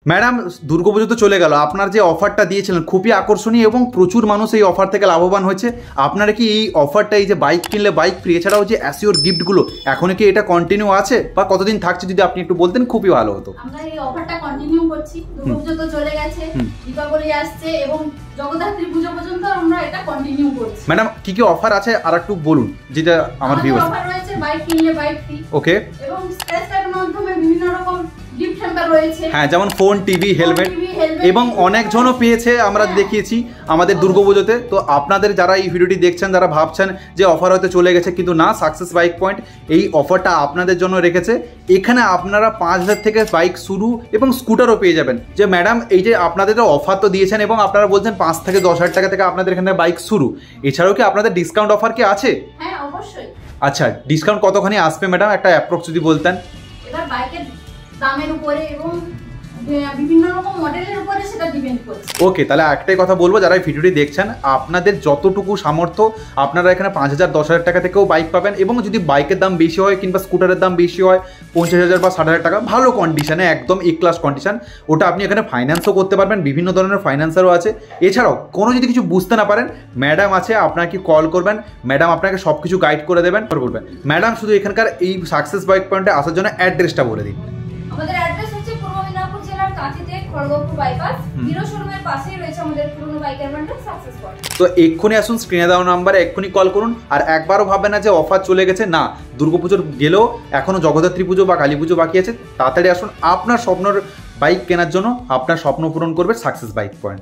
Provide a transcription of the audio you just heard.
Madam, Durga Puja তো চলে গেল, আপনার যে অফারটা দিয়েছিলেন খুবই আকর্ষণীয় এবং প্রচুর মানুষ এই অফার থেকে লাভবান হয়েছে। আপনারা কি এই অফারটা, এই যে বাইক কিনলে বাইক ফ্রি, এছাড়াও যে অ্যাসিওর গিফটগুলো, এখনো কি এটা কন্টিনিউ আছে বা কতদিন থাকছে, যদি আপনি একটু বলতেন খুবই ভালো হতো। আমরা এই অফারটা কন্টিনিউ করছি, দুর্গাপুজো তো চলে গেছে, দীপাবলি আসছে এবং জগদ্ধাত্রী পুজো পর্যন্ত আমরা এটা কন্টিনিউ করছি। ম্যাডাম কি কি অফার আছে আর একটু বলুন, যেটা আমার ভিউ আছে। অফার রয়েছে বাইক কিনলে বাইক ফ্রি, ওকে, এবং স্ক্র্যাচ কার্ডের মাধ্যমে বিভিন্ন রকম গিফট হ্যাম্পার রয়েছে। হ্যাঁ, যেমন ফোন, টিভি, হেলমেট, এবং অনেকজনও পেয়েছে, আমরা দেখিয়েছি আমাদের দুর্গাপুজোতে। তো আপনাদের যারা এই ভিডিওটি দেখছেন, যারা ভাবছেন যে অফার হয়তো চলে গেছে, কিন্তু না, সাকসেস বাইক পয়েন্ট এই অফারটা আপনাদের জন্য রেখেছে। এখানে আপনারা 5,000 থেকে বাইক শুরু এবং স্কুটারও পেয়ে যাবেন। যে ম্যাডাম, এই যে আপনাদের অফার তো দিয়েছেন এবং আপনারা বলছেন 5 থেকে 10,000 টাকা থেকে আপনাদের এখানে বাইক শুরু, এছাড়াও কি আপনাদের ডিসকাউন্ট অফার কি আছে? হ্যাঁ, অবশ্যই। আচ্ছা, ডিসকাউন্ট কতখানি আসবে ম্যাডাম, একটা অ্যাপ্রক্স যদি বলতেন। এবার বাইকের দামের উপরে এবং বিভিন্ন রকম মডেলের উপরে সেটা ডিপেন্ড করছে। ওকে, তাহলে একটাই কথা বলবো, যারা এই ভিডিওটি দেখছেন, আপনাদের যতটুকু সামর্থ্য আপনারা এখানে 5,000 10,000 টাকা থেকেও বাইক পাবেন, এবং যদি বাইকের দাম বেশি হয় কিংবা স্কুটারের দাম বেশি হয় 50,000 বা 60,000 টাকা, ভালো কন্ডিশনে, একদম এ ক্লাস কন্ডিশন, ওটা আপনি এখানে ফাইন্যান্সও করতে পারবেন, বিভিন্ন ধরনের ফাইন্যান্সারও আছে। এছাড়াও কোনো যদি কিছু বুঝতে না পারেন, ম্যাডাম আছে, আপনাকে কল করবেন, ম্যাডাম আপনাকে সব কিছু গাইড করে দেবেন, বলবেন। ম্যাডাম, শুধু এখানকার এই সাকসেস বাইক পয়েন্টে আসার জন্য অ্যাড্রেসটা বলে দিন। আমাদের অ্যাড্রেস হচ্ছে পূর্ব মিদনাপুর জেলার কাঁথিতে খড়গপুর বাইপাস, হিরো শোরুমের পাশেই রয়েছে আমাদের পুরনো বাইকের ভান্ডার সাকসেস পয়েন্ট। তো এক্ষুনি আসুন, স্ক্রিনে দেওয়া নাম্বারে এক্ষুনি কল করুন। আর একবারও ভাববেন না যে অফার চলে গেছে, না, দুর্গাপুজোর গেলেও এখনও জগদ্ধাত্রী পুজো বা কালী পুজো বাকি আছে। তাড়াতাড়ি আসুন, আপনার স্বপ্নের বাইক কেনার জন্য, আপনার স্বপ্ন পূরণ করবে সাকসেস বাইক পয়েন্ট।